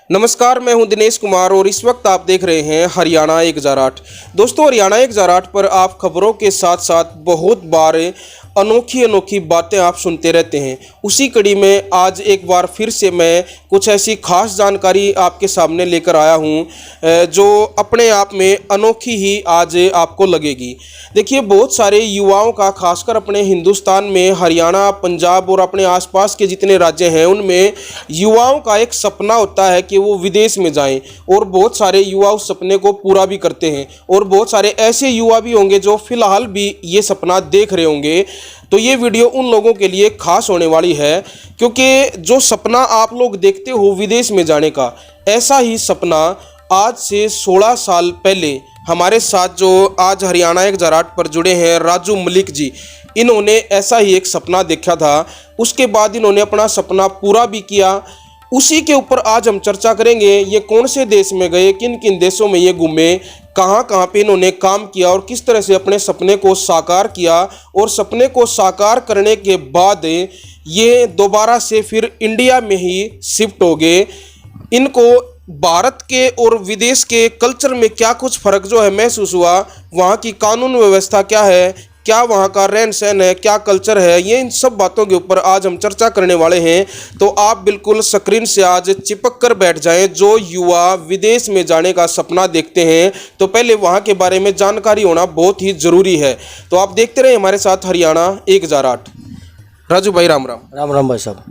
नमस्कार, मैं हूं दिनेश कुमार और इस वक्त आप देख रहे हैं हरियाणा 1008। दोस्तों, हरियाणा 1008 पर आप खबरों के साथ साथ बहुत बार अनोखी बातें आप सुनते रहते हैं। उसी कड़ी में आज एक बार फिर से मैं कुछ ऐसी खास जानकारी आपके सामने लेकर आया हूं जो अपने आप में अनोखी ही आज आपको लगेगी। देखिए, बहुत सारे युवाओं का, खासकर अपने हिंदुस्तान में हरियाणा, पंजाब और अपने आसपास के जितने राज्य हैं उनमें युवाओं का एक सपना होता है कि वो विदेश में जाएं, और बहुत सारे युवा उस सपने को पूरा भी करते हैं। और बहुत सारे ऐसे युवा भी होंगे जो फिलहाल भी ये सपना देख रहे होंगे। तो ये वीडियो उन लोगों के लिए खास होने वाली है, क्योंकि जो सपना आप लोग देखते हो विदेश में जाने का, ऐसा ही सपना आज से 16 साल पहले हमारे साथ जो आज हरियाणा 1008 पर जुड़े हैं राजू मलिक जी, इन्होंने ऐसा ही एक सपना देखा था। उसके बाद इन्होंने अपना सपना पूरा भी किया। उसी के ऊपर आज हम चर्चा करेंगे। ये कौन से देश में गए, किन किन देशों में ये घूमे, कहाँ कहाँ पे इन्होंने काम किया और किस तरह से अपने सपने को साकार किया, और सपने को साकार करने के बाद ये दोबारा से फिर इंडिया में ही शिफ्ट हो गए। इनको भारत के और विदेश के कल्चर में क्या कुछ फ़र्क जो है महसूस हुआ, वहाँ की कानून व्यवस्था क्या है, क्या वहाँ का रहन सहन है, क्या कल्चर है, ये इन सब बातों के ऊपर आज हम चर्चा करने वाले हैं। तो आप बिल्कुल स्क्रीन से आज चिपक कर बैठ जाएं। जो युवा विदेश में जाने का सपना देखते हैं तो पहले वहाँ के बारे में जानकारी होना बहुत ही ज़रूरी है। तो आप देखते रहे हमारे साथ हरियाणा 1008। राजू भाई, राम राम। राम राम भाई साहब।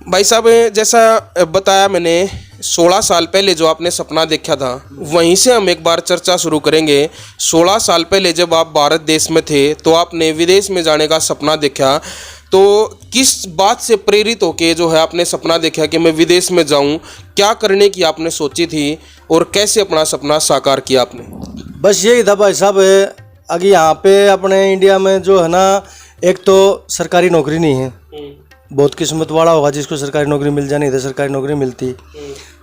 भाई साहब, जैसा बताया मैंने, 16 साल पहले जो आपने सपना देखा था, वहीं से हम एक बार चर्चा शुरू करेंगे। 16 साल पहले जब आप भारत देश में थे तो आपने विदेश में जाने का सपना देखा, तो किस बात से प्रेरित होके जो है आपने सपना देखा कि मैं विदेश में जाऊं? क्या करने की आपने सोची थी और कैसे अपना सपना साकार किया आपने? बस यही था भाई साहब। अभी यहाँ पे अपने इंडिया में जो है ना, एक तो सरकारी नौकरी नहीं है। बहुत किस्मत वाला होगा जिसको सरकारी नौकरी मिल जाए, नहीं तो सरकारी नौकरी मिलती।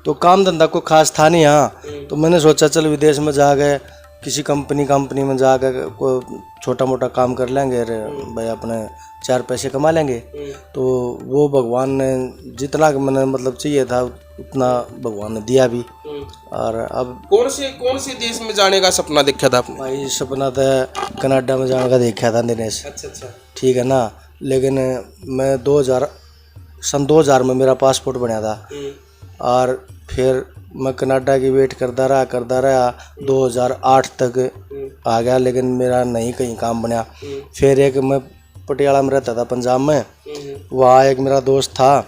तो काम धंधा को खास था नहीं यहाँ। तो मैंने सोचा चल विदेश में जा गए, किसी कंपनी में जा कर कोई छोटा मोटा काम कर लेंगे, भाई अपने 4 पैसे कमा लेंगे। तो वो भगवान ने जितना मैंने मतलब चाहिए था उतना भगवान ने दिया भी। और अब कौन से देश में जाने का सपना देखा था आपने? भाई सपना था कनाडा में जाने का देखा था दिनेश। अच्छा। ठीक है ना, लेकिन मैं 2000 में मेरा पासपोर्ट बना था, और फिर मैं कनाडा की वेट करता रहा 2008 तक आ गया, लेकिन मेरा नहीं कहीं काम बना। फिर एक मैं पटियाला में रहता था, पंजाब में। वहाँ एक मेरा दोस्त था,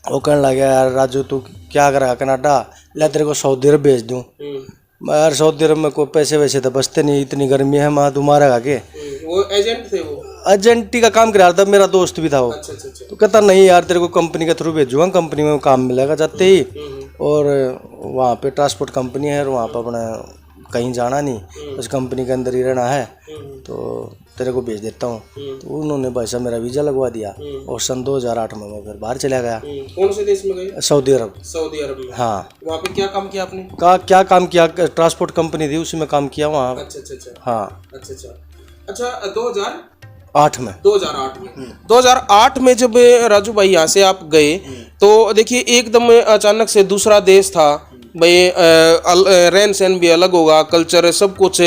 वो कहने लगा, यार राजू तू क्या करेगा कनाडा, ले तेरे को सऊदी अरब भेज दूँ। मैं यार सऊदी अरब में कोई पैसे वैसे तो बचते नहीं, इतनी गर्मी है, मैं तू मारेगा के। वो एजेंट थे? वो एजेंटी का काम करा था, मेरा दोस्त भी था वो। अच्छा। तो कहता नहीं यार तेरे को कंपनी के थ्रू भेजूँगा, कंपनी में काम मिलेगा जाते ही, और वहाँ पे ट्रांसपोर्ट कंपनी है, और वहाँ पर अपना कहीं जाना नहीं, बस कंपनी के अंदर ही रहना है, तो तेरे को भेज देता हूँ। तो उन्होंने भाई साहब मेरा वीज़ा लगवा दिया, और सन 2008 में मैं फिर बाहर चला गया। कौन से देश में गए? सऊदी अरब में। हाँ। वहाँ पे क्या काम किया आपने? क्या काम किया? ट्रांसपोर्ट कंपनी थी, उसी में काम किया वहाँ। अच्छा। हाँ। अच्छा 2008 में 2008 में जब राजू भाई यहाँ से आप गए, तो देखिए एकदम अचानक से दूसरा देश था भाई। रहन सहन भी अलग होगा, कल्चर सब कुछ,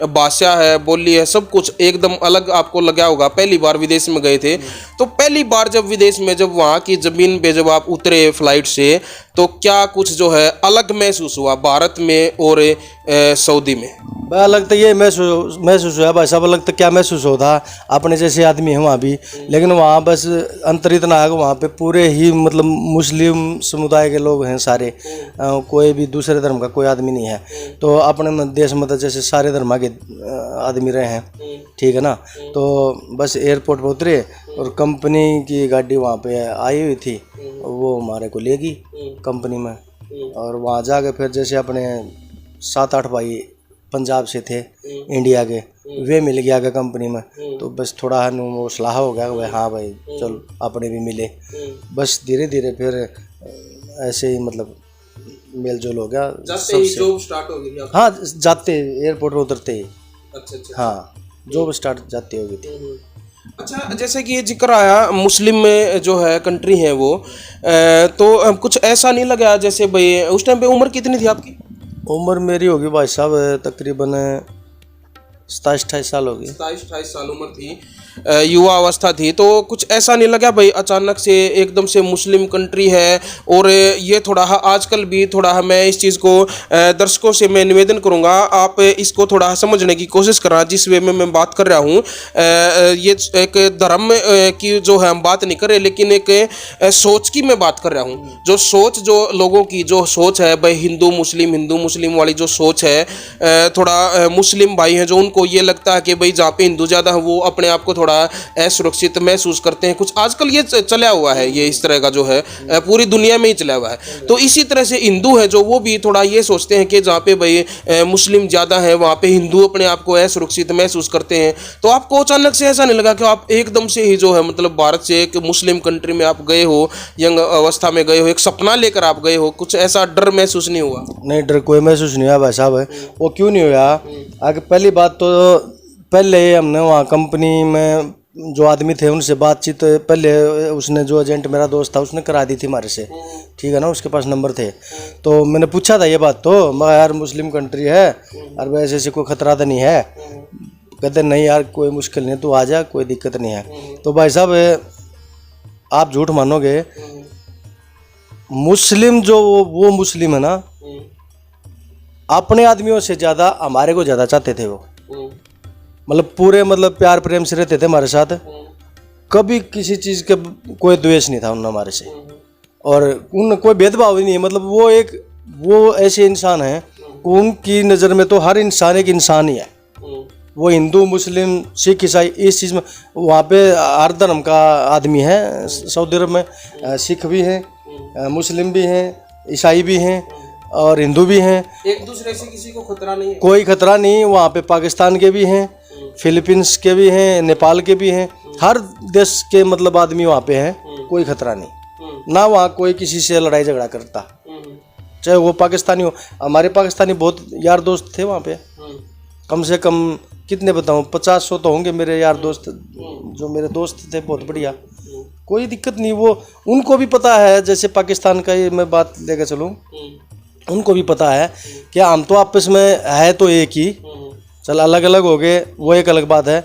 भाषा है, बोली है, सब कुछ एकदम अलग आपको लगा होगा। पहली बार विदेश में गए थे, तो पहली बार जब विदेश में, जब वहाँ की ज़मीन पे जब आप उतरे फ्लाइट से, तो क्या कुछ जो है अलग महसूस हुआ भारत में और सऊदी में? अलग तो ये महसूस हुआ भाई साहब। अलग तो क्या महसूस होता, अपने जैसे आदमी हैं वहाँ भी, लेकिन वहाँ बस अंतर इतना है कि वहाँ पे पूरे ही मतलब मुस्लिम समुदाय के लोग हैं सारे। कोई भी दूसरे धर्म का कोई आदमी नहीं है। तो अपने देश में तो जैसे सारे धर्म के आदमी रहे हैं, ठीक है ना। तो बस एयरपोर्ट पर उतरे और कंपनी की गाड़ी वहाँ पे आई हुई थी, वो हमारे को लेगी कंपनी में। और वहाँ जाके फिर जैसे अपने 7-8 भाई पंजाब से थे इंडिया के, वे मिल गया आगे कंपनी में। तो बस थोड़ा वो सलाह हो गया कि हां भाई चल अपने भी मिले। बस धीरे धीरे फिर ऐसे ही मतलब मेल जोल हो गया। जाते ही जॉब स्टार्ट हो गई? हाँ, जाते एयरपोर्ट पर उतरते ही। अच्छा। हाँ, जॉब स्टार्ट जाते हो गई थी। अच्छा, जैसे कि ये जिक्र आया मुस्लिम में जो है कंट्री है वो तो कुछ ऐसा नहीं लगा जैसे भाई उस टाइम पे उम्र कितनी थी आपकी? उम्र मेरी होगी भाई साहब तकरीबन 27-28 साल होगी। 27-28 साल उम्र थी, युवा अवस्था थी, तो कुछ ऐसा नहीं लगा भाई अचानक से एकदम से मुस्लिम कंट्री है और ये थोड़ा आजकल भी थोड़ा मैं इस चीज़ को दर्शकों से मैं निवेदन करूँगा आप इसको थोड़ा समझने की कोशिश करना जिस वे में मैं बात कर रहा हूँ। ये एक धर्म की जो है हम बात नहीं कर रहे लेकिन एक सोच की मैं बात कर रहा हूँ। जो सोच जो लोगों की जो सोच है भाई हिंदू मुस्लिम वाली जो सोच है थोड़ा मुस्लिम भाई हैं जो उनको ये लगता है कि भाई जहाँ पे हिंदू ज़्यादा है वो अपने आप को थोड़ा असुरक्षित महसूस करते हैं। कुछ आजकल ये चला हुआ है, ये इस तरह का जो है पूरी दुनिया में ही चला हुआ है। तो इसी तरह से हिंदू है जो वो भी थोड़ा ये सोचते हैं कि जहाँ पे भाई मुस्लिम ज़्यादा है वहाँ पे हिंदू अपने आप को असुरक्षित महसूस करते हैं। तो आपको अचानक से ऐसा नहीं लगा कि आप एकदम से ही जो है मतलब भारत से एक मुस्लिम कंट्री में आप गए हो, यंग अवस्था में गए हो, एक सपना लेकर आप गए हो, कुछ ऐसा डर महसूस नहीं हुआ? नहीं, डर कोई महसूस नहीं हुआ भाई साहब। वो क्यों नहीं हुआ? आगे पहली बात तो पहले हमने वहाँ कंपनी में जो आदमी थे उनसे बातचीत पहले उसने जो एजेंट मेरा दोस्त था उसने करा दी थी हमारे से, ठीक है ना, उसके पास नंबर थे। तो मैंने पूछा था ये बात, तो मैं यार मुस्लिम कंट्री है और वैसे से कोई खतरा तो नहीं है? कहते नहीं यार कोई मुश्किल नहीं, तू आ जा, कोई दिक्कत नहीं है। तो भाई साहब आप झूठ मानोगे, मुस्लिम जो वो मुस्लिम है ना, अपने आदमियों से ज़्यादा हमारे को ज़्यादा चाहते थे वो, मतलब पूरे मतलब प्यार प्रेम से रहते थे हमारे साथ। कभी किसी चीज़ का कोई द्वेष नहीं था उन हमारे से और उन कोई भेदभाव ही नहीं है। मतलब वो ऐसे इंसान हैं, उनकी नज़र में तो हर इंसान एक इंसान ही है। वो हिंदू मुस्लिम सिख ईसाई इस चीज़ में वहाँ पे हर धर्म का आदमी है। सऊदी अरब में सिख भी हैं, मुस्लिम भी हैं, ईसाई भी हैं और हिंदू भी हैं। एक दूसरे से किसी को खतरा नहीं है? कोई खतरा नहीं। वहाँ पे पाकिस्तान के भी हैं, फिलीपींस के भी हैं, नेपाल के भी हैं, हर देश के मतलब आदमी वहाँ पे हैं। कोई खतरा नहीं ना, वहाँ कोई किसी से लड़ाई झगड़ा करता, चाहे वो पाकिस्तानी हो। हमारे पाकिस्तानी बहुत यार दोस्त थे वहाँ पे, कम से कम कितने बताऊँ 50-100 तो होंगे मेरे यार दोस्त, जो मेरे दोस्त थे बहुत बढ़िया, कोई दिक्कत नहीं। वो उनको भी पता है, जैसे पाकिस्तान का ही मैं बात लेकर चलूँ, उनको भी पता है कि हम तो आपस में है तो एक ही, चल अलग अलग हो गए वो एक अलग बात है।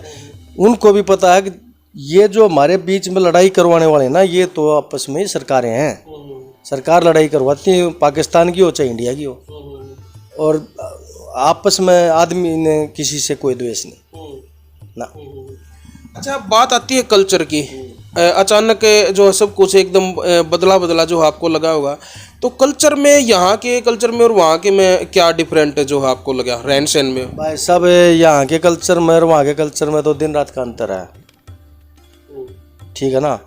उनको भी पता है कि ये जो हमारे बीच में लड़ाई करवाने वाले ना, ये तो आपस में ही सरकारें हैं। सरकार लड़ाई करवाती है, पाकिस्तान की हो चाहे इंडिया की हो, और आपस में आदमी ने किसी से कोई द्वेष नहीं ना। अच्छा, बात आती है कल्चर की। अचानक जो सब कुछ एकदम बदला जो आपको लगा होगा, तो कल्चर में यहाँ के कल्चर में और वहाँ के में क्या डिफरेंट है जो आपको लगा रहन सहन में? भाई साहब यहाँ के कल्चर में और वहाँ के कल्चर में तो दिन रात का अंतर है, ठीक है ना।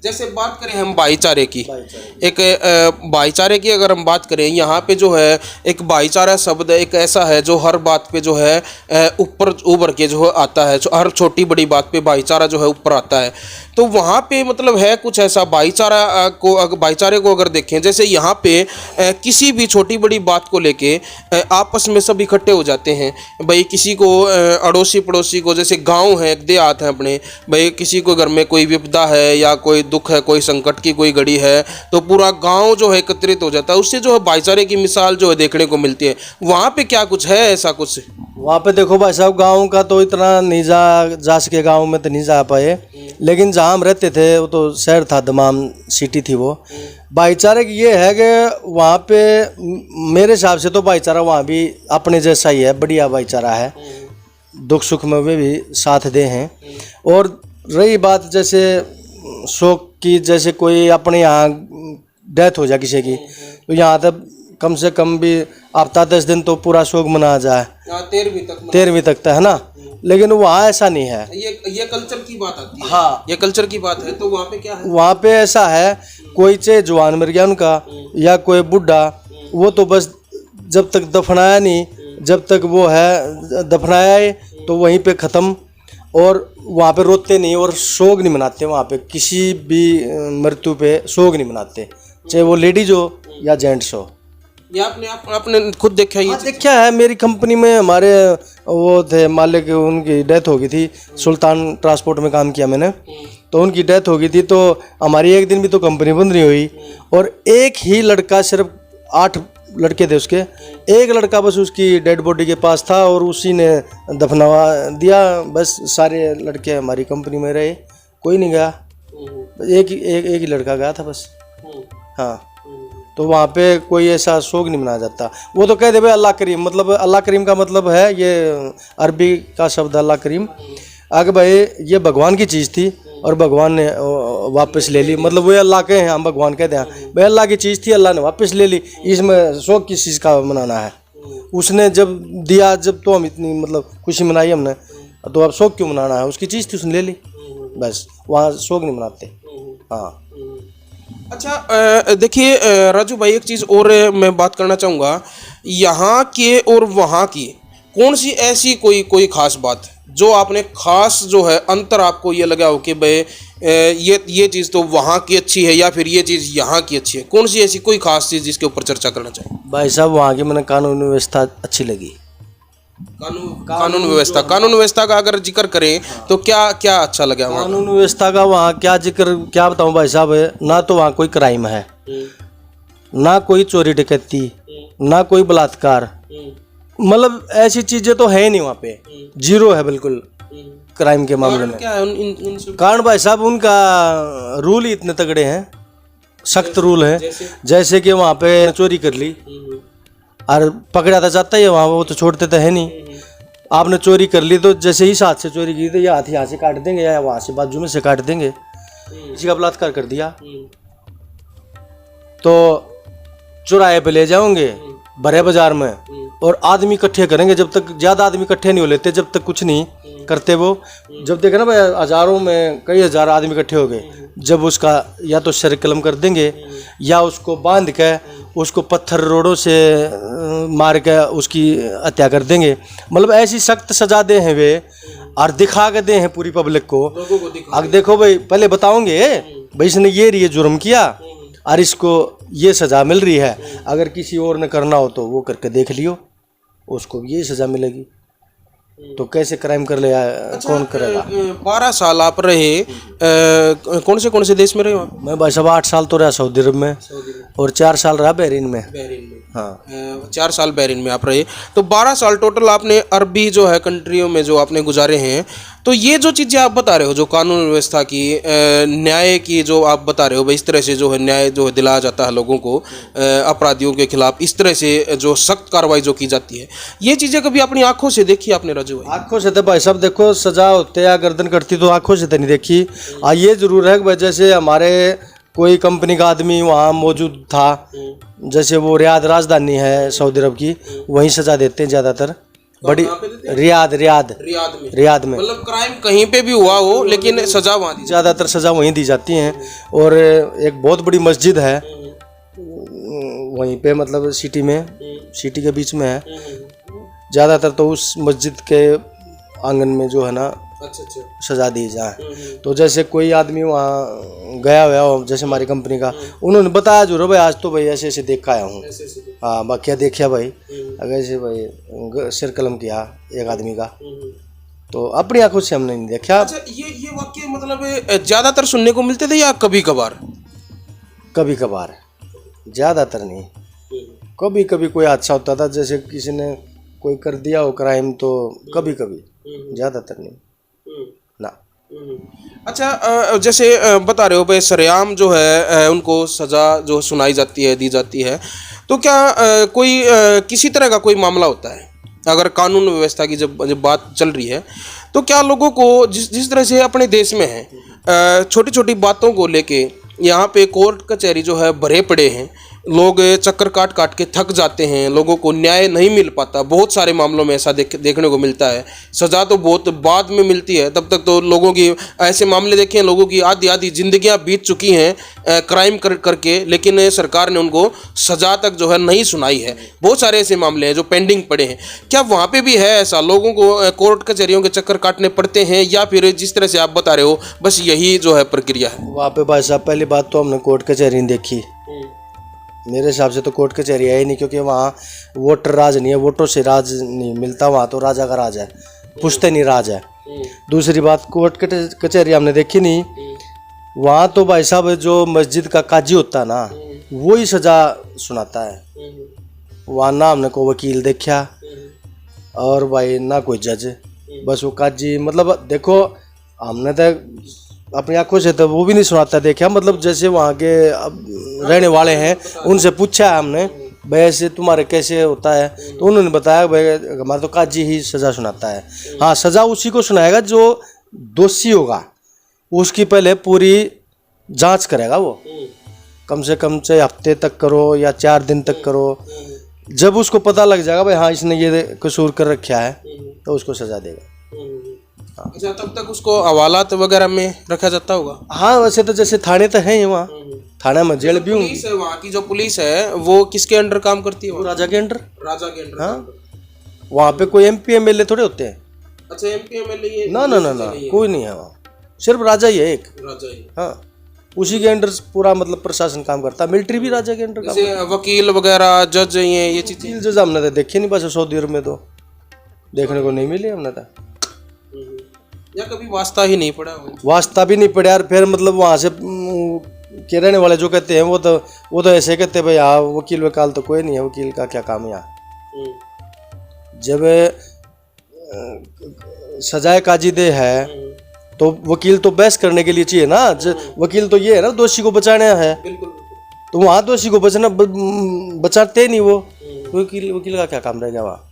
जैसे बात करें हम भाईचारे की, एक भाईचारे की अगर हम बात करें, यहाँ पे जो है एक भाईचारा शब्द एक ऐसा है जो हर बात पे जो है ऊपर उभर के जो आता है, जो हर छोटी बड़ी बात पे भाईचारा जो है ऊपर आता है। तो वहाँ पे मतलब है कुछ ऐसा भाईचारे को अगर देखें, जैसे यहाँ पे किसी भी छोटी बड़ी बात को लेके आपस में सब इकट्ठे हो जाते हैं। भाई किसी को अड़ोसी पड़ोसी को, जैसे गांव है, देहात है अपने, भाई किसी को घर में कोई विपदा है या कोई दुख है, कोई संकट की कोई घड़ी है, तो पूरा गांव जो है एकत्रित हो जाता है। उससे जो है भाईचारे की मिसाल जो है देखने को मिलती है। वहाँ पे क्या कुछ है ऐसा कुछ? वहाँ पे देखो भाई साहब, गाँव का तो इतना नहीं जा सके, गाँव में तो नहीं जा पाए, लेकिन जहाँ हम रहते थे वो तो शहर था, दमाम सिटी थी वो। भाईचारे की ये है कि वहाँ पे मेरे हिसाब से तो भाईचारा वहाँ भी अपने जैसा ही है, बढ़िया भाईचारा है, दुख सुख में वे भी साथ दे हैं। और रही बात जैसे शोक की, जैसे कोई अपने यहाँ डेथ हो जाए किसी की, तो यहाँ तक कम से कम भी हफ्ता 10 दिन तो पूरा शोक मनाया जाए, 13वीं तक है ना। लेकिन वहाँ ऐसा नहीं है। ये कल्चर की बात आती है। हाँ, ये कल्चर की बात है। तो वहाँ पे क्या है? वहाँ पे ऐसा है, कोई चाहे जवान मर गया उनका या कोई बुढ़ा, वो तो बस जब तक दफनाया नहीं, जब तक वो है दफनाया है तो वहीं पे ख़त्म। और वहाँ पे रोते नहीं और शोक नहीं मनाते, वहाँ पे किसी भी मृत्यु पे शोक नहीं मनाते, चाहे वो लेडीज हो या जेंट्स हो। ये आपने खुद देखा? ये देखा है मेरी कंपनी में, हमारे वो थे मालिक, उनकी डेथ हो गई थी। सुल्तान ट्रांसपोर्ट में काम किया मैंने, तो उनकी डेथ हो गई थी। तो हमारी एक दिन भी तो कंपनी बंद नहीं हुई, और एक ही लड़का, सिर्फ 8 लड़के थे उसके, एक लड़का बस उसकी डेड बॉडी के पास था और उसी ने दफनावा दिया। बस सारे लड़के हमारी कंपनी में रहे, कोई नहीं गया, एक ही लड़का गया था बस। हाँ, तो वहाँ पे कोई ऐसा शोक नहीं मनाया जाता। वो तो कह दे भाई अल्लाह करीम, मतलब अल्लाह करीम का मतलब है, ये अरबी का शब्द अल्लाह करीम, आगे भाई ये भगवान की चीज़ थी और भगवान ने वापस ले ली। मतलब वो अल्लाह के हैं, हम भगवान कहते हैं, भाई अल्लाह की चीज़ थी, अल्लाह ने वापस ले ली। इसमें शौक किस चीज़ का मनाना है? उसने जब दिया, जब तो हम इतनी मतलब खुशी मनाई हमने, तो अब शौक क्यों मनाना है? उसकी चीज़ थी, उसने ले ली, बस। वहाँ शौक नहीं मनाते। हाँ। अच्छा, देखिए राजू भाई, एक चीज़ और मैं बात करना चाहूँगा, यहाँ के और वहाँ की कौन सी ऐसी कोई खास बात जो आपने खास जो है अंतर आपको ये लगा हो कि भाई ये चीज़ तो वहाँ की अच्छी है या फिर ये चीज़ यहाँ की अच्छी है? कौन सी ऐसी कोई खास चीज़ जिसके ऊपर चर्चा करना चाहिए? भाई साहब, वहाँ की मैंने कानून व्यवस्था अच्छी लगी। कानून व्यवस्था का अगर जिक्र करें तो क्या क्या अच्छा लगा वहाँ? कानून व्यवस्था का वहाँ क्या जिक्र, क्या बताऊँ भाई साहब, ना तो वहाँ कोई क्राइम है, ना कोई चोरी डकैती, ना कोई बलात्कार, मतलब ऐसी चीजें तो है नहीं वहाँ पे, जीरो है बिल्कुल क्राइम के मामले में। क्या है इन सब? कारण भाई साहब, उनका रूल ही इतने तगड़े हैं, सख्त रूल है। जैसे कि वहाँ पे चोरी कर ली और पकड़ा तो जाता ही है वहाँ, वो तो छोड़ते तो है नहीं। आपने चोरी कर ली तो जैसे ही हाथ से चोरी की तो या हाथ यहाँ से काट देंगे या वहाँ से बाजू में से काट देंगे। किसी का बलात्कार कर दिया तो चौराहे पे ले जाओगे, बड़े बाजार में, और आदमी इकट्ठे करेंगे। जब तक ज़्यादा आदमी इकट्ठे नहीं हो लेते, जब तक कुछ नहीं करते वो, जब देखे ना भाई हज़ारों में कई हज़ार आदमी इकट्ठे हो गए, जब उसका या तो सर कलम कर देंगे या उसको बांध के उसको पत्थर रोड़ों से मार के उसकी हत्या कर देंगे। मतलब ऐसी सख्त सजा दे हैं वे, और दिखा के दे हैं पूरी पब्लिक को। अब देखो भाई, पहले बताओगे भाई इसने ये जुर्म किया और इसको ये सज़ा मिल रही है, अगर किसी और ने करना हो तो वो करके देख लियो, उसको भी ये सज़ा मिलेगी। तो कैसे क्राइम कर ले, कौन करेगा? 12 साल आप रहे, कौन से देश में रहे हो? मैं भाई साहब 8 साल तो रहा सऊदी अरब में, और 4 साल रहा बहरीन में। हाँ, 4 साल बहरीन में आप रहे, तो 12 साल टोटल आपने अरबी जो है कंट्रियों में जो आपने गुजारे हैं। तो ये जो चीज़ें आप बता रहे हो, जो कानून व्यवस्था की, न्याय की जो आप बता रहे हो भाई, इस तरह से जो है न्याय जो है दिलाया जाता है लोगों को, अपराधियों के खिलाफ इस तरह से जो सख्त कार्रवाई जो की जाती है, ये चीज़ें कभी अपनी आंखों से देखी आपने राजू भाई? आंखों से तो भाई साहब देखो, सजा होते या गर्दन कटती तो आंखों से तो नहीं देखी। ये जरूर है कि जैसे हमारे कोई कंपनी का आदमी वहाँ मौजूद था, जैसे वो रियाद राजधानी है सऊदी अरब की, वहीं सजा देते हैं ज़्यादातर। बड़ी रियाद में मतलब क्राइम कहीं पे भी हुआ हो लेकिन सजा वहाँ दी, ज़्यादातर सजा वहीं दी जाती हैं। और एक बहुत बड़ी मस्जिद है वहीं पे, मतलब सिटी के बीच में है। ज़्यादातर तो उस मस्जिद के आंगन में जो है ना सजा दी जाए। तो जैसे कोई आदमी वहाँ गया हुआ हो, जैसे हमारी कंपनी का, उन्होंने बताया जरूर भाई आज तो भाई ऐसे ऐसे देखा आया हूँ। हाँ, बाकी देखा भाई, अगर ऐसे भाई सिर कलम किया एक आदमी का, तो अपनी आंखों से हमने नहीं देखा। अच्छा, ये वाक्य मतलब ज़्यादातर सुनने को मिलते थे या कभी कभार? कभी कभार, ज़्यादातर नहीं। कभी कभी कोई हादसा होता था, जैसे किसी ने कोई कर दिया हो क्राइम, तो कभी कभी, ज़्यादातर नहीं ना। अच्छा, जैसे बता रहे हो भाई सरेआम जो है उनको सज़ा जो सुनाई जाती है, दी जाती है, तो क्या कोई किसी तरह का कोई मामला होता है? अगर कानून व्यवस्था की जब बात चल रही है, तो क्या लोगों को जिस तरह से अपने देश में है, छोटी छोटी बातों को लेके यहाँ पे कोर्ट कचहरी जो है भरे पड़े हैं, लोग चक्कर काट काट के थक जाते हैं, लोगों को न्याय नहीं मिल पाता। बहुत सारे मामलों में ऐसा देखने को मिलता है। सज़ा तो बहुत बाद में मिलती है, तब तक तो लोगों की, ऐसे मामले देखे हैं लोगों की आधी जिंदगियां बीत चुकी हैं क्राइम करके, लेकिन सरकार ने उनको सज़ा तक जो है नहीं सुनाई है। बहुत सारे ऐसे मामले हैं जो पेंडिंग पड़े हैं। क्या वहाँ पे भी है ऐसा, लोगों को कोर्ट कचहरियों के चक्कर काटने पड़ते हैं, या फिर जिस तरह से आप बता रहे हो बस यही जो है प्रक्रिया है? वहाँ पे भाई साहब पहली बात तो हमने कोर्ट कचहरी नहीं देखी, मेरे हिसाब से तो कोर्ट कचहरी है ही नहीं, क्योंकि वहाँ वोटर राज नहीं है, वोटों से राज नहीं मिलता, वहाँ तो राजा का राज है, पुश्तैनी राज है। दूसरी बात, कोर्ट कचहरी हमने देखी नहीं, वहाँ तो भाई साहब जो मस्जिद का काजी होता है ना, वो ही सजा सुनाता है। वहाँ ना हमने को वकील देखा और भाई ना कोई जज, बस वो काजी, मतलब देखो हमने तो अपनी आंखों से तो वो भी नहीं सुनाता देखा, मतलब जैसे वहाँ के रहने वाले हैं उनसे पूछा है हमने, भाई ऐसे तुम्हारे कैसे होता है, तो उन्होंने बताया भाई हमारा तो काजी ही सज़ा सुनाता है। हाँ, सज़ा उसी को सुनाएगा जो दोषी होगा, उसकी पहले पूरी जांच करेगा वो, कम से कम चाहे हफ्ते तक करो या 4 दिन तक करो। जब उसको पता लग जाएगा भाई हाँ इसने ये कसूर कर रखा है, तो उसको सज़ा देगा। अच्छा, तब तक उसको हवालात वगैरह में रखा जाता होगा? हाँ, वैसे तो जैसे थाने तो हैं ही, वहाँ थाना में जेल भी होंगी। पुलिस है, वहाँ की जो पुलिस है वो किसके अंडर काम करती है? वो राजा के अंडर। राजा के अंडर। हाँ, वहाँ पे कोई MP MLA थोड़े होते हैं। अच्छा, MP MLA ना ना ना ना, कोई नहीं है वहाँ, सिर्फ राजा ही है एक। राजा ही। हाँ, उसी के अंडर पूरा मतलब प्रशासन काम करता है। मिलिट्री भी राजा के अंडर काम जैसे वकील वगैरह, जज ये चीजें। वकील जज हमने तो देखे नहीं, बस सऊदी अरब में तो देखने को नहीं मिले हमने तो, या कभी वास्ता ही नहीं पड़ा? वास्ता भी नहीं पड़ा यार। फिर मतलब वहाँ से के रहने वाले जो कहते हैं वो तो ऐसे कहते हैं भाई हाँ वकील वकाल तो कोई नहीं है, वकील का क्या काम है यहाँ। जब सजाए काजी दे है तो वकील तो बहस करने के लिए चाहिए ना, वकील तो ये है ना दोषी को बचाना है, तो वहाँ दोषी को बचाते नहीं वो, वकील का क्या काम रहेगा वहाँ?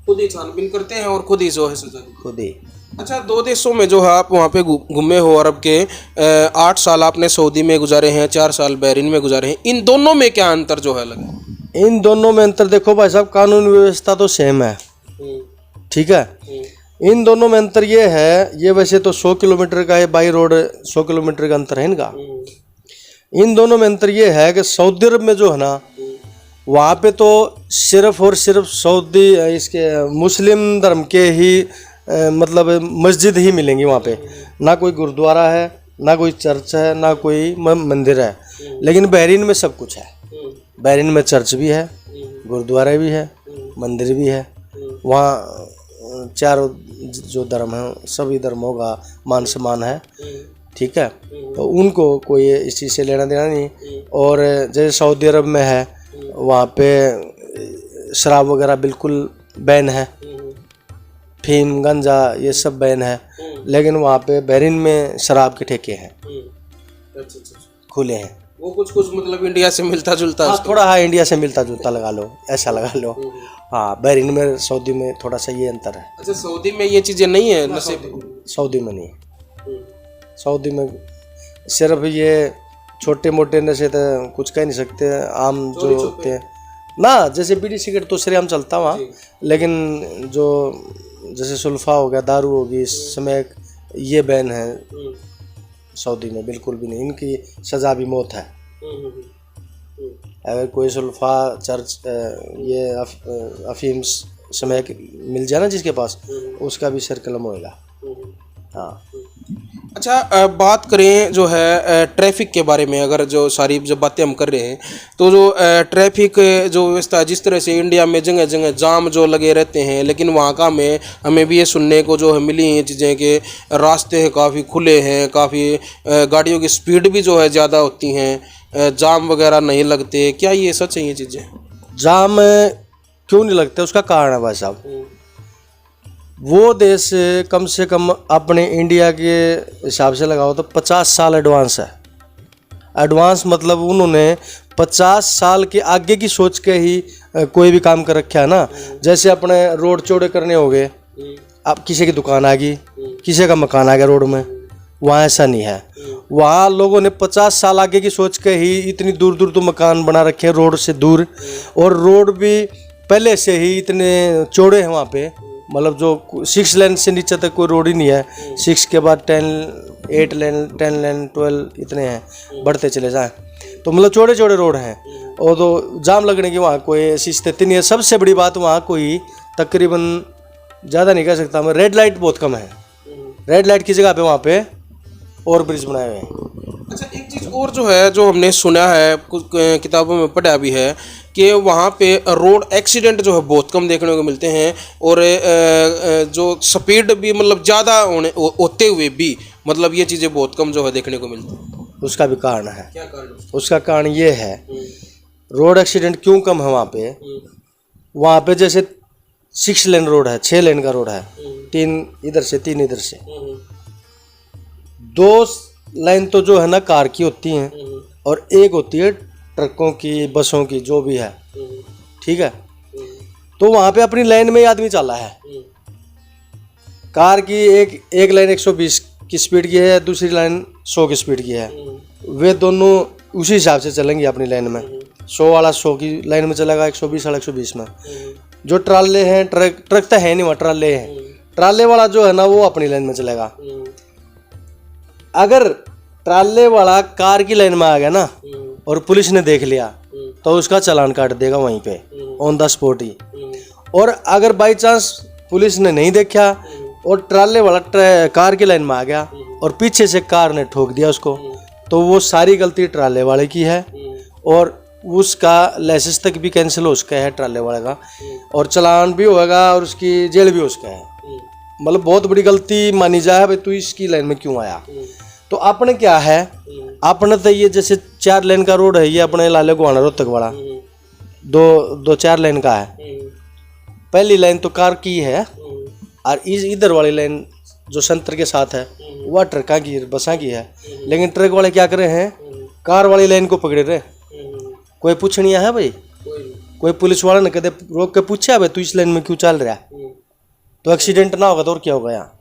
खुद ही छानबीन करते हैं और खुद ही जो है सजा खुद ही। अच्छा, 2 देशों में जो है आप वहाँ पे घूमे हो अरब के, 8 साल आपने सऊदी में गुजारे हैं, 4 साल बहरीन में गुजारे हैं, इन दोनों में क्या अंतर जो है लगा? इन दोनों में अंतर देखो भाई साहब, कानून व्यवस्था तो सेम है, ठीक है। इन दोनों में अंतर ये है, ये वैसे तो 100 किलोमीटर का है बाई रोड, 100 किलोमीटर का अंतर है इनका। इन दोनों में अंतर ये है कि सऊदी अरब में जो है ना, वहाँ पे तो सिर्फ और सिर्फ सऊदी इसके मुस्लिम धर्म के ही मतलब मस्जिद ही मिलेंगी वहाँ पे, ना कोई गुरुद्वारा है, ना कोई चर्च है, ना कोई मंदिर है। लेकिन बहरीन में सब कुछ है, बहरीन में चर्च भी है, गुरुद्वारा भी है, मंदिर भी है। वहाँ चारों जो धर्म है सभी धर्मों का मान सम्मान है, ठीक है, तो उनको कोई इस चीज़ से लेना देना नहीं। और जैसे सऊदी अरब में है, वहाँ पे शराब वगैरह बिल्कुल बैन है, फीम गंजा ये सब बैन है, लेकिन वहाँ पे बहरीन में शराब के ठेके हैं, खुले हैं। वो कुछ मतलब इंडिया से मिलता जुलता है? हाँ, थोड़ा हाँ इंडिया से मिलता जुलता लगा लो, ऐसा लगा लो। हाँ, बहरीन में सऊदी में थोड़ा सा ये अंतर है। अच्छा, सऊदी में ये चीज़ें नहीं है? नशे सऊदी में नहीं है, सऊदी में सिर्फ ये छोटे मोटे नशे तो कुछ कह नहीं सकते, आम जो होते हैं ना, जैसे बीड़ी सिगरेट तो सरेआम चलता वहाँ, लेकिन जो जैसे सुल्फा हो गया, दारू होगी, स्मैक, ये बैन है सऊदी में, बिल्कुल भी नहीं। इनकी सज़ा भी मौत है। अगर कोई सुल्फा, चर्च, ये अफीम, स्मैक मिल जाए ना जिसके पास, उसका भी सर कलम होएगा। हाँ। अच्छा, बात करें जो है ट्रैफिक के बारे में, अगर जो सारी जो बातें हम कर रहे हैं, तो जो ट्रैफिक जो व्यवस्था, जिस तरह से इंडिया में जगह जगह जाम जो लगे रहते हैं, लेकिन वहाँ का हमें भी ये सुनने को जो है मिली हैं चीज़ें कि रास्ते काफ़ी खुले हैं, काफ़ी गाड़ियों की स्पीड भी जो है ज़्यादा होती हैं, जाम वगैरह नहीं लगते। क्या ये सच है ये चीज़ें? जाम क्यों नहीं लगते, उसका कारण है भाई साहब, वो देश कम से कम अपने इंडिया के हिसाब से लगाओ तो 50 साल एडवांस है। एडवांस मतलब उन्होंने 50 साल के आगे की सोच के ही कोई भी काम कर रखा है ना। जैसे अपने रोड चौड़े करने हो गए, अब किसी की दुकान आ गई, किसी का मकान आ गया रोड में, वहाँ ऐसा नहीं है। वहाँ लोगों ने 50 साल आगे की सोच के ही इतनी दूर दूर तो मकान बना रखे हैं रोड से दूर, और रोड भी पहले से ही इतने चौड़े हैं वहाँ पे, मतलब जो 6 लेन से नीचे तक कोई रोड ही नहीं है। 6 के बाद 10, 8 लेन, 10 लेन, 12 इतने हैं, बढ़ते चले जाएं, तो मतलब चौड़े चौड़े रोड हैं, और तो जाम लगने की वहाँ कोई ऐसी स्थिति नहीं है। सबसे बड़ी बात, वहाँ कोई तकरीबन ज़्यादा नहीं कह सकता मैं, रेड लाइट बहुत कम है। रेड लाइट की जगह पे वहाँ पे और ब्रिज बनाए हुए हैं, अच्छा, एक चीज़ और जो है, जो हमने सुना है, कुछ किताबों में पढ़ा भी है कि वहाँ पे रोड एक्सीडेंट जो है बहुत कम देखने को मिलते हैं, और जो स्पीड भी मतलब ज़्यादा होते हुए भी मतलब ये चीज़ें बहुत कम जो है देखने को मिलती हैं। उसका भी कारण है। क्या कारण? उसका कारण ये है, रोड एक्सीडेंट क्यों कम है वहाँ पे जैसे 6 लेन रोड है, 6 लेन का रोड है, 3 इधर से 3 इधर से, 2 लाइन तो जो है ना कार की होती हैं और एक होती है ट्रकों की, बसों की, जो भी है, ठीक है। तो वहाँ पे अपनी लाइन में ही आदमी चला है। कार की एक लाइन 120 की स्पीड की है, दूसरी लाइन 100 की स्पीड की है। वे दोनों उसी हिसाब से चलेंगे अपनी लाइन में। 100 वाला 100 की लाइन में चलेगा, 120 वाला 120 में। जो ट्राले हैं, ट्रक तो है नहीं वहाँ, ट्राले हैं, ट्राले वाला जो है ना वो अपनी लाइन में चलेगा। अगर ट्राले वाला कार की लाइन में आ गया ना और पुलिस ने देख लिया तो उसका चालान काट देगा वहीं पे ऑन द स्पॉट ही। और अगर बाई चांस पुलिस ने नहीं देखा और ट्राले वाला कार की लाइन में आ गया और पीछे से कार ने ठोक दिया उसको, तो वो सारी गलती ट्राले वाले की है और उसका लाइसेंस तक भी कैंसिल हो उसका है, ट्राले वाले का, और चालान भी होगा और उसकी जेल भी उसका है। मतलब बहुत बड़ी गलती मानी जाए भाई, तू इसकी लाइन में क्यों आया। तो अपने क्या है, अपने तो ये जैसे 4 लेन का रोड है, ये अपने लाले गोहाना रोहतक वाला 4 लेन का है। पहली लाइन तो कार की है और इधर वाली लाइन जो संतर के साथ है वह ट्रका की, बसा की है। लेकिन ट्रक वाले क्या करे हैं, कार वाली लाइन को पकड़े रहे। कोई पूछनिया है भाई, कोई पुलिस वाला ने कदे रोक के पूछा भाई तू इस लाइन में क्यों चल रहा है, तो एक्सीडेंट ना होगा तो और क्या होगा यहाँ।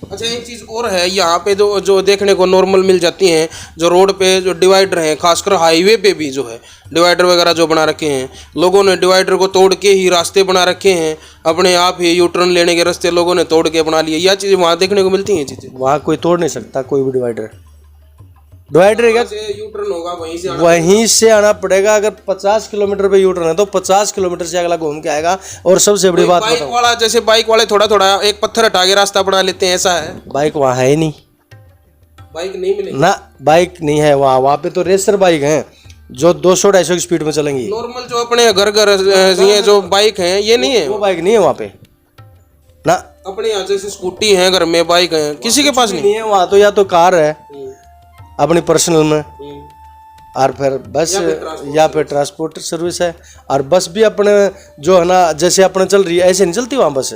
अच्छा, एक चीज़ और है, यहाँ पे जो देखने को नॉर्मल मिल जाती हैं, जो रोड पे जो डिवाइडर हैं, खासकर हाईवे पे भी जो है डिवाइडर वगैरह जो बना रखे हैं, लोगों ने डिवाइडर को तोड़ के ही रास्ते बना रखे हैं। अपने आप ही यू टर्न लेने के रास्ते लोगों ने तोड़ के बना लिए। यह चीज़ें वहाँ देखने को मिलती हैं चीज़ें। वहाँ कोई तोड़ नहीं सकता कोई भी डिवाइडर है क्या, यू टर्न होगा वहीं से आना पड़ेगा। अगर 50 किलोमीटर पे यू टर्न है तो 50 किलोमीटर से अगला घूम के आएगा। और सबसे बड़ी बात बाइक वाला, जैसे बाइक वाले थोड़ा थोड़ा एक पत्थर हटा के रास्ता बना लेते हैं, ऐसा है। बाइक वहाँ है ही नहीं, बाइक नहीं मिलेगी ना, बाइक नहीं है वहाँ पे तो रेसर बाइक हैं जो 200-250 की स्पीड में चलेंगी। नॉर्मल जो अपने घर ये जो बाइक हैं ये नहीं है, वो बाइक नहीं है वहाँ पे ना। अपने यहाँ जैसे स्कूटी है, घर में बाइक है, किसी के पास नहीं है वहाँ तो। या तो कार है अपनी पर्सनल में, और फिर बस या फिर ट्रांसपोर्ट सर्विस है। और बस भी अपने जो है ना, जैसे अपने चल रही है ऐसे नहीं चलती वहाँ बस।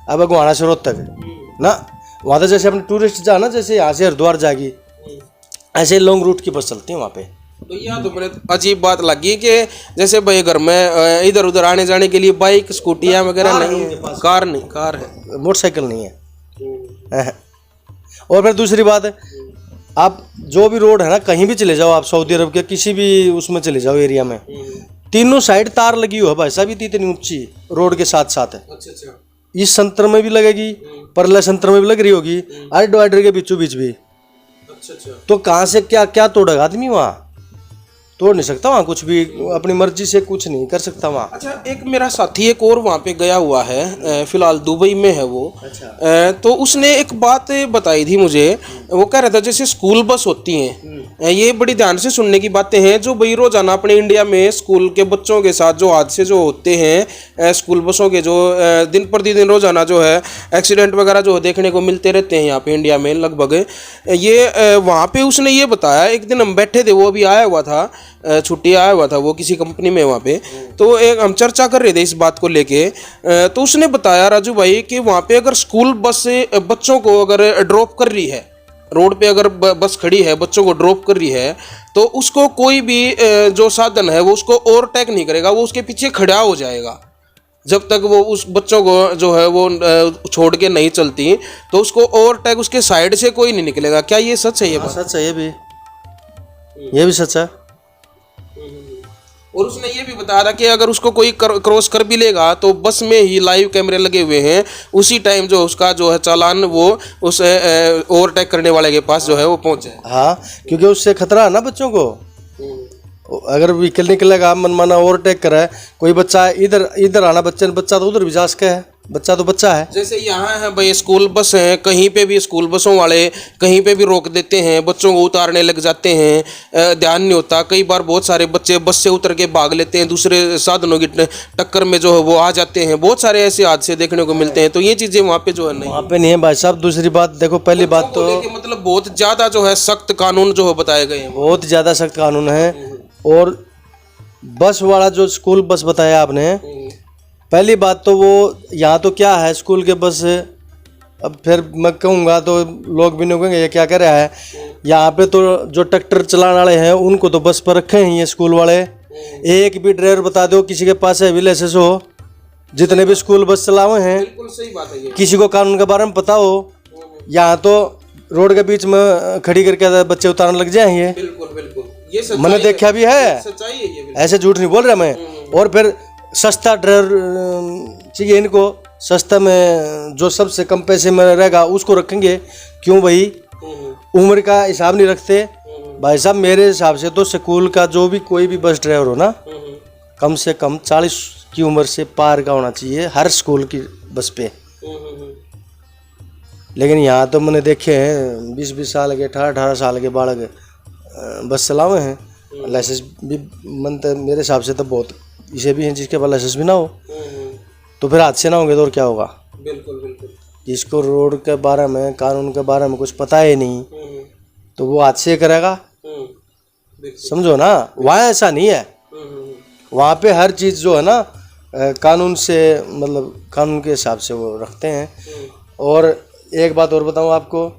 अब गोहाना से रोहतक ना, वहाँ तो जैसे अपने टूरिस्ट जा ना, जैसे यहाँ से हरिद्वार जाएगी, ऐसे लॉन्ग रूट की बस चलती है वहाँ पे। तो यह तो मैंने अजीब बात लगी कि जैसे भाई घर में इधर उधर आने जाने के लिए बाइक स्कूटियाँ वगैरह नहीं है, कार नहीं, कार है, मोटरसाइकिल नहीं है। और फिर दूसरी बात, आप जो भी रोड है ना, कहीं भी चले जाओ आप, सऊदी अरब के किसी भी उसमें चले जाओ एरिया में, तीनों साइड तार लगी हुई है भाई साहब, इतनी ऊंची रोड के साथ साथ है। अच्छा। इस संतर में भी लगेगी, परला संतर में भी लग रही होगी, और डिवाइडर के बीचों बीच भी। अच्छा। तो कहाँ से क्या क्या तोड़ेगा आदमी, वहाँ तोड़ नहीं सकता, वहाँ कुछ भी अपनी मर्जी से कुछ नहीं कर सकता वहाँ। अच्छा, एक मेरा साथी एक और वहाँ पे गया हुआ है, फिलहाल दुबई में है वो। अच्छा। तो उसने एक बात बताई थी मुझे, वो कह रहा था जैसे स्कूल बस होती हैं, ये बड़ी ध्यान से सुनने की बातें हैं, जो भाई रोजाना अपने इंडिया में स्कूल के बच्चों के साथ जो हादसे जो होते हैं, स्कूल बसों के जो दिन प्रतिदिन रोजाना जो है एक्सीडेंट वगैरह जो देखने को मिलते रहते हैं यहाँ पे इंडिया में लगभग। ये वहाँ पे उसने ये बताया, एक दिन हम बैठे थे, वो भी आया हुआ था, छुट्टी आया हुआ था वो किसी कंपनी में वहाँ पे, तो एक हम चर्चा कर रहे थे इस बात को लेके। तो उसने बताया राजू भाई कि वहाँ पे अगर स्कूल बस से बच्चों को अगर ड्रॉप कर रही है, रोड पे अगर बस खड़ी है बच्चों को ड्रॉप कर रही है, तो उसको कोई भी जो साधन है वो उसको ओवरटेक नहीं करेगा, वो उसके पीछे खड़ा हो जाएगा जब तक वो उस बच्चों को जो है वो छोड़ के नहीं चलती, तो उसको ओवरटेक उसके साइड से कोई नहीं निकलेगा। क्या ये सच है? ये बात सच है, ये भी सच है। और उसने ये भी बताया था कि अगर उसको कोई क्रॉस कर भी लेगा तो बस में ही लाइव कैमरे लगे हुए हैं, उसी टाइम जो उसका जो है चालान वो उस ओवरटेक करने वाले के पास जो है वो पहुंच जाए। हाँ, क्योंकि उससे खतरा है ना बच्चों को। अगर व्हीकल निकलेगा मनमाना ओवरटेक करे, कोई बच्चा इधर इधर आना, बच्चा तो उधर भी जा सके है, बच्चा तो बच्चा है। जैसे यहाँ है भाई स्कूल बस है, कहीं पे भी स्कूल बसों वाले कहीं पे भी रोक देते हैं, बच्चों को उतारने लग जाते हैं, ध्यान नहीं होता। कई बार बहुत सारे बच्चे बस से उतर के भाग लेते हैं, दूसरे साधनों की टक्कर में जो है वो आ जाते हैं। बहुत सारे ऐसे हादसे देखने को मिलते हैं। तो ये चीज़ें वहाँ पे जो है नहीं, वहाँ पे नहीं है भाई साहब। दूसरी बात देखो, पहली बात तो मतलब बहुत ज़्यादा जो है सख्त कानून जो है बताए गए हैं, बहुत ज़्यादा सख्त कानून है। और बस वाला जो स्कूल बस बताया आपने, पहली बात तो वो यहाँ तो क्या है, स्कूल के बस, अब फिर मैं कहूँगा तो लोग भी नहीं कहेंगे ये क्या कर रहा है। यहाँ पे तो जो ट्रैक्टर चलाने वाले हैं उनको तो बस पर रखे ही हैं स्कूल वाले। एक भी ड्राइवर बता दो किसी के पास है लाइसेंस हो, जितने भी स्कूल बस चलाए हैं, बिल्कुल सही बात है ये। किसी को कानून के बारे में पता हो। यहाँ तो रोड के बीच में खड़ी करके बच्चे उतारने लग जाएंगे। बिल्कुल बिल्कुल, ये सच्चाई मैंने देखा भी है, सच्चाई है ये। ऐसे झूठ नहीं बोल रहा मैं। और फिर सस्ता ड्राइवर चाहिए इनको, सस्ता में जो सबसे कम पैसे में रहेगा उसको रखेंगे। क्यों भाई, उम्र का हिसाब नहीं रखते भाई साहब। मेरे हिसाब से तो स्कूल का जो भी कोई भी बस ड्राइवर हो ना, कम से कम 40 की उम्र से पार का होना चाहिए हर स्कूल की बस पे। लेकिन यहाँ तो मैंने देखे हैं 20-20 साल के 18-18 साल के बालक बस चलावे हैं, लाइसेंस भी मनते मेरे हिसाब से तो बहुत इसे भी हैं जिसके पास लाइसेंस भी ना हो। तो फिर हादसे ना होंगे तो और क्या होगा। बिल्कुल बिल्कुल, जिसको रोड के बारे में, कानून के बारे में कुछ पता ही नहीं, तो वो हादसे करेगा। समझो ना, वहाँ ऐसा नहीं है। वहाँ पे हर चीज़ जो है ना कानून से, मतलब कानून के हिसाब से वो रखते हैं। और एक बात और बताऊँ आपको,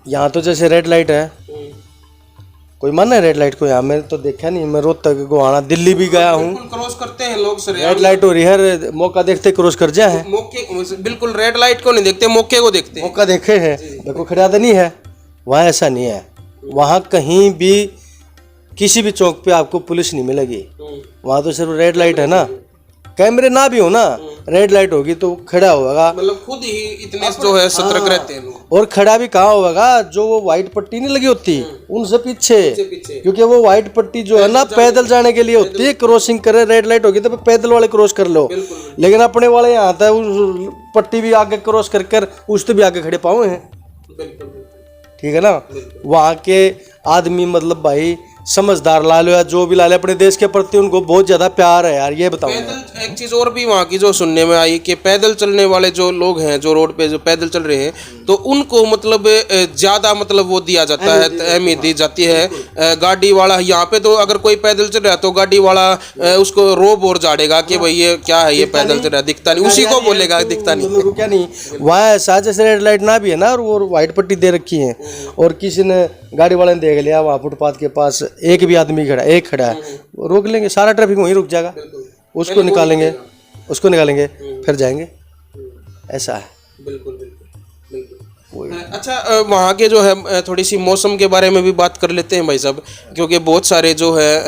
यहाँ तो जैसे रेड लाइट है, कोई माने रेड लाइट को, यहाँ मैंने तो देखा नहीं। मैं रोहतक गोहाना दिल्ली भी गया हूँ, क्रॉस करते हैं लोग सर, रेड लाइट हो रही है, मौका देखते क्रॉस कर जाए। मौके, बिल्कुल रेड लाइट को नहीं देखते, मौके को देखते हैं। मौका देखे हैं, देखो खड़ा तो नहीं है। वहाँ ऐसा नहीं है। वहाँ कहीं भी किसी भी चौक पे आपको पुलिस नहीं मिलेगी। वहाँ तो सिर्फ रेड लाइट है ना, कैमरे ना भी हो ना, रेड लाइट होगी तो खड़ा होगा। मतलब खुद ही इतने जो है सतर्क रहते हैं लोग। और खड़ा भी कहाँ होगा, जो वो व्हाइट पट्टी नहीं लगी होती उनसे पीछे, क्योंकि वो व्हाइट पट्टी जो है ना पैदल जाने के लिए होती है। क्रॉसिंग करे, रेड लाइट होगी तो पैदल वाले क्रॉस कर लो। लेकिन अपने वाले यहाँ था उस पट्टी भी आगे क्रॉस कर कर उससे भी आगे खड़े पाए हैं। ठीक है ना। वहाँ के आदमी मतलब भाई समझदार ला लो या जो भी ला ले, अपने देश के प्रति उनको बहुत ज्यादा प्यार है यार। ये बताओ, एक चीज और भी वहाँ की जो सुनने में आई कि पैदल चलने वाले जो लोग हैं, जो रोड पे जो पैदल चल रहे हैं, तो उनको मतलब ज्यादा मतलब वो दिया जाता है, अहमियत दी जाती है। गाड़ी वाला यहाँ पे तो अगर कोई पैदल चल रहा है तो गाड़ी वाला उसको रोब और झाड़ेगा कि भाई ये क्या है, ये पैदल चल रहा है, दिखता नहीं, उसी को बोलेगा दिखता नहीं, क्या नहीं। वहाँ ऐसा जैसे रेड लाइट ना भी है ना, और वो व्हाइट पट्टी दे रखी है, और किसी ने गाड़ी वाले ने देख लिया वहाँ फुटपाथ के पास एक भी आदमी खड़ा, एक खड़ा है, रोक लेंगे, सारा ट्रैफिक वहीं रुक जाएगा। उसको निकालेंगे, फिर जाएंगे। ऐसा है। बिल्कुल बिल्कुल। अच्छा, वहाँ के जो है थोड़ी सी मौसम के बारे में भी बात कर लेते हैं भाई साहब, क्योंकि बहुत सारे जो है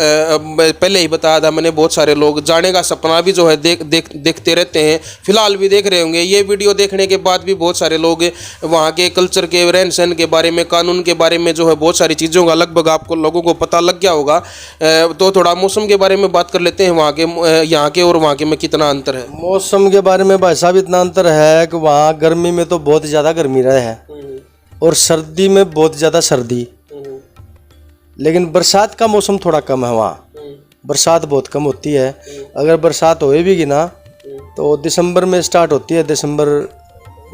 पहले ही बताया था मैंने, बहुत सारे लोग जाने का सपना भी जो है देखते रहते हैं। फिलहाल भी देख रहे होंगे। ये वीडियो देखने के बाद भी बहुत सारे लोग वहाँ के कल्चर के, रहन सहन के बारे में, कानून के बारे में जो है बहुत सारी चीज़ों का लगभग आपको लोगों को पता लग गया होगा। तो थोड़ा मौसम के बारे में बात कर लेते हैं। वहाँ के, यहाँ के और वहाँ के में कितना अंतर है? मौसम के बारे में भाई साहब इतना अंतर है कि वहाँ गर्मी में तो बहुत ज़्यादा गर्मी रहे है, और सर्दी में बहुत ज़्यादा सर्दी। लेकिन बरसात का मौसम थोड़ा कम है वहाँ, बरसात बहुत कम होती है। अगर बरसात होए भी ना तो दिसंबर में स्टार्ट होती है, दिसंबर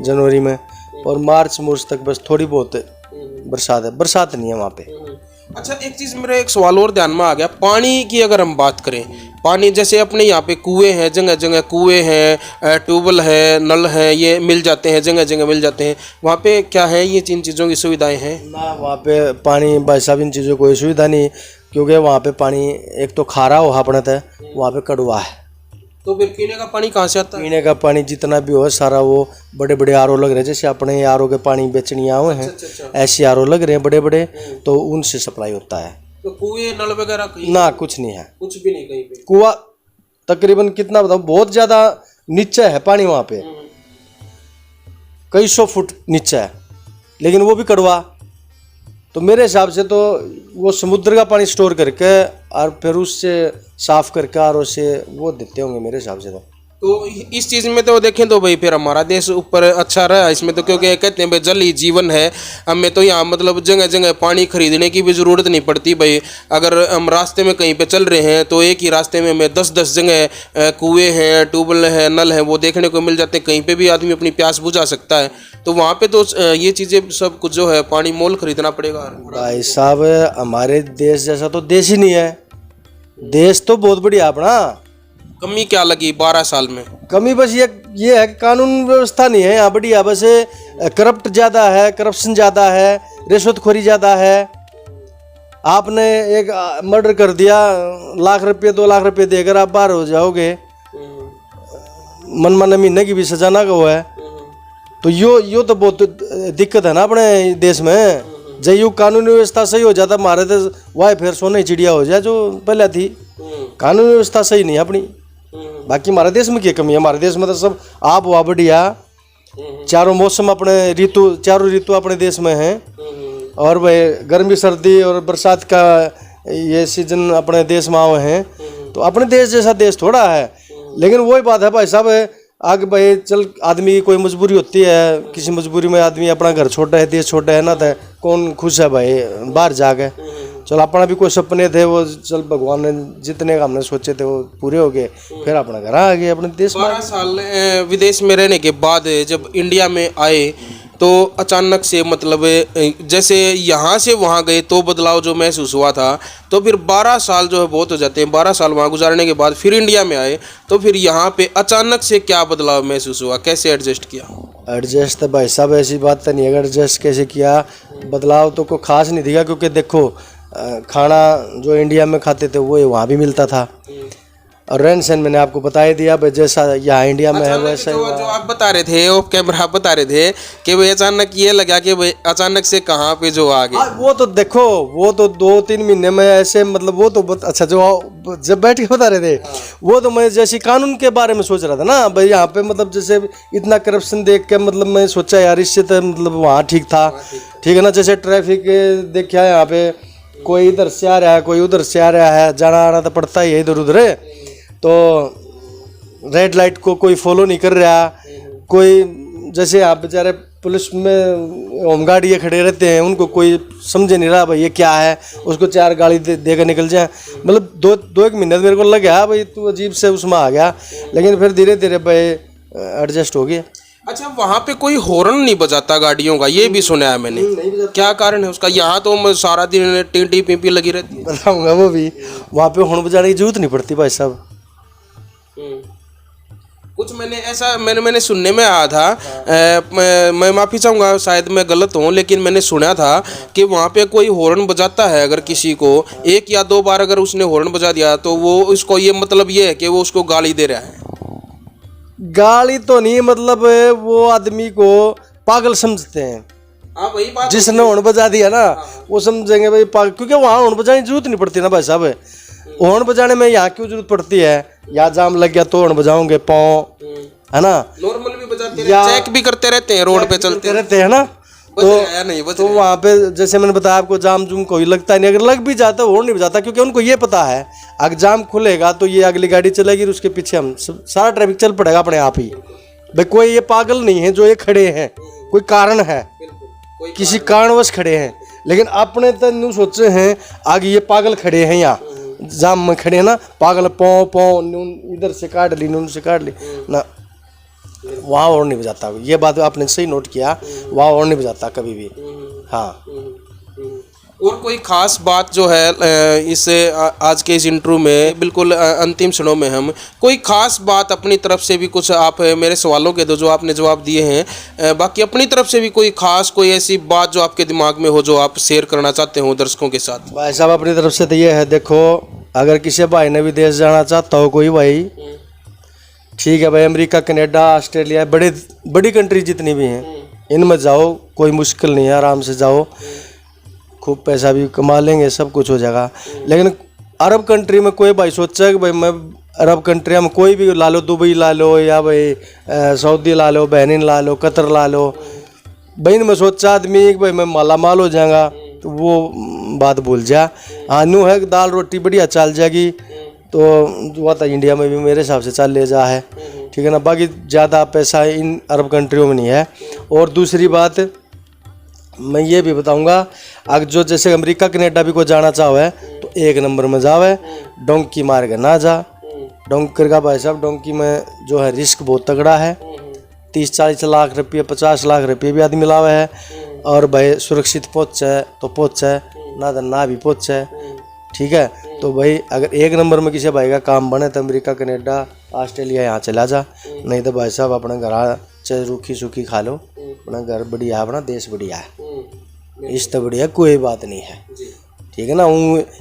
जनवरी में, और मार्च तक बस थोड़ी बहुत बरसात है, बरसात नहीं है वहाँ पे। अच्छा, एक चीज़ मेरे एक सवाल और ध्यान में आ गया। पानी की अगर हम बात करें, पानी जैसे अपने यहाँ पे कुएं हैं, जगह जगह कुएं हैं, ट्यूबवेल है, नल है, ये मिल जाते हैं, जगह जगह मिल जाते हैं। वहाँ पे क्या है, ये इन चीज़ों की सुविधाएं हैं ना? वहाँ पे पानी भाई साहब इन चीज़ों की कोई सुविधा नहीं, क्योंकि वहाँ पे पानी एक तो खारा हो अपना है, वहाँ पे कड़वा है। तो फिर पीने का पानी कहाँ से आता है? पीने का पानी जितना भी हो सारा वो बड़े बड़े आरओ लग रहे हैं, जैसे अपने आरओ के पानी बेचने आए हुए हैं, ऐसे आरओ लग रहे हैं बड़े बड़े, तो उनसे सप्लाई होता है। तो कुएं नल वगैरह ना कुछ नहीं है, कुछ भी नहीं कहीं पे। कुआं तकरीबन कितना बताओ, बहुत ज्यादा नीचे है पानी वहाँ पे, कई 100 फुट नीचे है, लेकिन वो भी कड़वा। तो मेरे हिसाब से तो वो समुद्र का पानी स्टोर करके और फिर उससे साफ करके और उससे वो देते होंगे मेरे हिसाब से। तो इस चीज़ में तो देखें तो भाई फिर हमारा देश ऊपर अच्छा रहा इसमें तो, क्योंकि कहते हैं भाई जल ही जीवन है। हमें तो यहाँ मतलब जगह जगह पानी खरीदने की भी ज़रूरत नहीं पड़ती भाई। अगर हम रास्ते में कहीं पे चल रहे हैं तो एक ही रास्ते में हमें 10-10 जगह कुएँ हैं, ट्यूबवेल है, नल है, वो देखने को मिल जाते हैं। कहीं पे भी आदमी अपनी प्यास बुझा सकता है। तो वहाँ पे तो ये चीज़ें सब कुछ जो है पानी मोल खरीदना पड़ेगा। भाई साहब हमारे देश जैसा तो देश ही नहीं है। देश तो बहुत बढ़िया अपना। कमी क्या लगी 12 साल में? कमी बस ये है कि कानून व्यवस्था नहीं है यहाँ बढ़िया। बस करप्ट ज़्यादा है, करप्शन ज़्यादा है, रिश्वतखोरी ज़्यादा है। आपने एक मर्डर कर दिया, लाख रुपये 2 लाख रुपये देकर आप बाहर हो जाओगे, मनमाना महीने की भी सजा ना को है। तो यो तो बहुत दिक्कत है ना अपने देश में। जब यू कानूनी व्यवस्था सही हो जाता हमारे तो वाह फिर सोने चिड़िया हो जाए जो पहले थी। कानूनी व्यवस्था सही नहीं है अपनी। बाकी हमारे देश में क्या कमी है? हमारे देश में तो सब आप हुआ बढ़िया, चारों मौसम अपने चारों ऋतु अपने देश में हैं। और भाई गर्मी सर्दी और बरसात का ये सीजन अपने देश में आए हैं। तो अपने देश जैसा देश थोड़ा है। लेकिन वही बात है भाई साहब, आगे भाई चल आदमी की कोई मजबूरी होती है, किसी मजबूरी में आदमी अपना घर छोटा है, देश छोटा है ना, तो कौन खुश है भाई बाहर जाके। चल अपना भी कोई सपने थे वो चल भगवान ने जितने का हमने सोचे थे वो पूरे हो गए, फिर अपना घर आ गए अपने देश में। 12 साल विदेश में रहने के बाद जब इंडिया में आए तो अचानक से मतलब जैसे यहाँ से वहाँ गए तो बदलाव जो महसूस हुआ था, तो फिर 12 साल जो है बहुत हो जाते हैं। 12 साल वहाँ गुजारने के बाद फिर इंडिया में आए तो फिर यहाँ पे अचानक से क्या बदलाव महसूस हुआ, कैसे एडजस्ट किया? एडजस्ट तो भाई साहब ऐसी बात तो नहीं है। एडजस्ट कैसे किया, बदलाव तो कोई खास नहीं दिखा। क्योंकि देखो खाना जो इंडिया में खाते थे वो वहाँ भी मिलता था। और रहन सहन मैंने आपको बता ही दिया भाई, जैसा यहाँ इंडिया में है वैसा जो आप बता रहे थे ऑफ कैमरा आप बता रहे थे कि भाई अचानक ये लगा कि भाई अचानक से कहाँ पे जो आ गए। वो तो देखो वो तो 2-3 महीने में ऐसे मतलब वो तो बहुत अच्छा जो जब बैठ के बता रहे थे वो तो मैं जैसे कानून के बारे में सोच रहा था ना भाई, यहाँ पे मतलब जैसे इतना करप्शन देख के मतलब मैं सोचा यार इससे तो मतलब वहाँ ठीक था, ठीक है ना। जैसे ट्रैफिक देखा यहाँ पे कोई इधर से आ रहा है कोई उधर से आ रहा है, जाना आना तो पड़ता ही है इधर उधर। तो रेड लाइट को कोई फॉलो नहीं कर रहा, कोई जैसे आप बेचारे पुलिस में होमगार्ड ये खड़े रहते हैं उनको कोई समझ नहीं रहा भाई ये क्या है, उसको 4 गाली देकर निकल जाए। मतलब दो एक महीने मेरे को लग गया भाई तू अजीब से उसमें आ गया, लेकिन फिर धीरे धीरे भाई एडजस्ट हो गया। अच्छा वहाँ पे कोई हॉर्न नहीं बजाता गाड़ियों का, ये भी सुना है मैंने, क्या कारण है उसका? यहाँ तो सारा दिन टीटी पीपी लगी रहती है। बताऊंगा वो भी, वहाँ पे हॉर्न बजाने की जरूरत नहीं पड़ती भाई साहब। कुछ मैंने सुनने में आया था, मैं माफ़ी चाहूँगा शायद मैं गलत हूँ, लेकिन मैंने सुना था कि वहाँ पे कोई हॉर्न बजाता है अगर किसी को 1 या 2 बार अगर उसने हॉर्न बजा दिया तो वो उसको ये मतलब ये है कि वो उसको गाली दे रहा है। गाली तो नहीं, मतलब वो आदमी को पागल समझते हैं। हाँ वही बात, जिसने हॉर्न बजा दिया ना वो समझेंगे भाई पागल, क्योंकि वहाँ हॉर्न बजाने की जरूरत नहीं पड़ती ना भाई साहब। हॉर्न बजाने में यहाँ क्यों जरूरत पड़ती है? यहाँ जाम लग गया तो हॉर्न बजाओगे पाँव, है ना। नॉर्मल भी बजाते हैं, चेक भी करते रहते हैं, रोड पे चलते रहते हैं ना। तो वहाँ पे जैसे मैंने बताया आपको जाम जुम कोई लगता नहीं, अगर लग भी जाता हॉर्न नहीं बजाता, क्योंकि उनको ये पता है अगर जाम खुलेगा तो ये अगली गाड़ी चलेगी और उसके पीछे हम सारा ट्रैफिक चल पड़ेगा अपने आप ही। भाई कोई ये पागल नहीं है जो ये खड़े हैं, कोई कारण है, किसी कारणवश खड़े हैं। लेकिन अपने तो न्यू सोचे हैं आगे ये पागल खड़े हैं यहाँ जाम में खड़े हैं ना, पागल पाँव इधर से काट ली नून से काट ली ना, वहाँ और नहीं बजाता। ये बात आपने सही नोट किया, वहाँ और नहीं बजाता कभी भी। हाँ और कोई खास बात जो है इस आज के इस इंटरव्यू में बिल्कुल अंतिम क्षणों में हम कोई खास बात अपनी तरफ से भी कुछ आप मेरे सवालों के दो जो आपने जवाब दिए हैं, बाकी अपनी तरफ से भी कोई खास कोई ऐसी बात जो आपके दिमाग में हो जो आप शेयर करना चाहते हो दर्शकों के साथ? भाई साहब अपनी तरफ से तो ये है, देखो अगर किसी भाई ने विदेश जाना चाहता हो कोई भाई, ठीक है भाई, अमेरिका कनाडा ऑस्ट्रेलिया बड़ी कंट्री जितनी भी हैं इनमें जाओ, कोई मुश्किल नहीं है, आराम से जाओ, खूब पैसा भी कमा लेंगे, सब कुछ हो जाएगा। लेकिन अरब कंट्री में कोई भाई सोचा कि भाई मैं अरब कंट्री में कोई भी ला लो, दुबई ला लो या भाई सऊदी ला लो, बहरीन ला लो, कतर ला लो, भाई इनमें सोचा आदमी कि भाई मैं माला माल हो जाऊँगा, तो वो बात भूल जा। हाँ नू है दाल रोटी बढ़िया चल जाएगी तो वो तो इंडिया में भी मेरे हिसाब से चल ले जा है, ठीक है ना। बाकी ज़्यादा पैसा इन अरब कंट्रियों में नहीं है। और दूसरी बात मैं ये भी बताऊंगा, अगर जो जैसे अमेरिका कनाडा भी को जाना चाहे तो 1 नंबर में जावे, डोंकी मार के ना जा। डोंकर का भाई साहब डोंकी में जो है रिस्क बहुत तगड़ा है, 30-40 लाख रुपये 50 लाख रुपये भी आदमी लावे है। और भाई सुरक्षित पहुँचे तो पहुँचे, ना भी पहुँचे, ठीक है। तो भाई अगर 1 नंबर में किसी भाई का काम बने तो अमेरिका कनाडा ऑस्ट्रेलिया यहाँ चला जा, नहीं तो भाई साहब अपने घर चाहे रूखी सूखी खा लो, अपना घर बढ़िया है, अपना देश बढ़िया है, इस तो बढ़िया कोई बात नहीं है, ठीक है ना।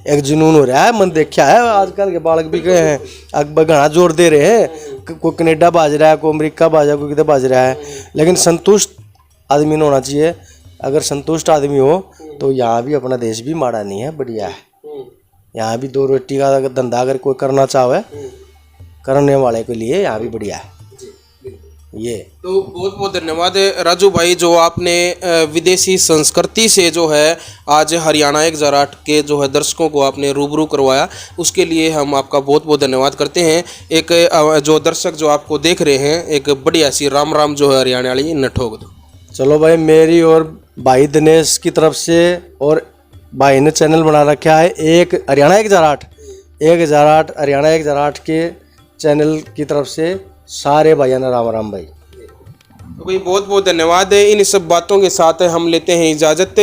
एक जुनून हो रहा है, मन देखा है आजकल के बालक भी कहे हैं अकबर घना जोर दे रहे हैं, कोई कनाडा भाज रहा है, कोई अमेरिका भाजा, कोई किधर भाज रहा है, लेकिन संतुष्ट आदमी न होना चाहिए। अगर संतुष्ट आदमी हो तो यहाँ भी अपना देश भी माड़ा नहीं है, बढ़िया है। यहाँ भी 2 रोटी का धंधा अगर कोई करना चाहे करने वाले के लिए यहाँ भी बढ़िया है ये। तो बहुत बहुत धन्यवाद राजू भाई, जो आपने विदेशी संस्कृति से जो है आज हरियाणा 1008 के जो है दर्शकों को आपने रूबरू करवाया, उसके लिए हम आपका बहुत बहुत धन्यवाद करते हैं। एक जो दर्शक जो आपको देख रहे हैं, एक बढ़िया सी राम राम जो है हरियाणा वाली न ठोक दो। चलो भाई, मेरी और भाई दिनेश की तरफ से, और भाई ने चैनल बना रखा है एक हरियाणा 1008 हरियाणा 1008 के चैनल की तरफ से सारे भाइयों ने राम राम भाई। तो भाई बहुत बहुत धन्यवाद है। इन सब बातों के साथ हम लेते हैं इजाज़त।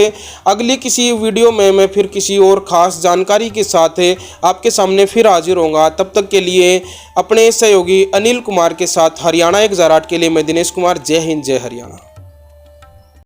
अगली किसी वीडियो में मैं फिर किसी और ख़ास जानकारी के साथ आपके सामने फिर हाजिर होऊंगा। तब तक के लिए अपने सहयोगी अनिल कुमार के साथ हरियाणा 1008 के लिए मैं दिनेश कुमार, जय हिंद जय हरियाणा।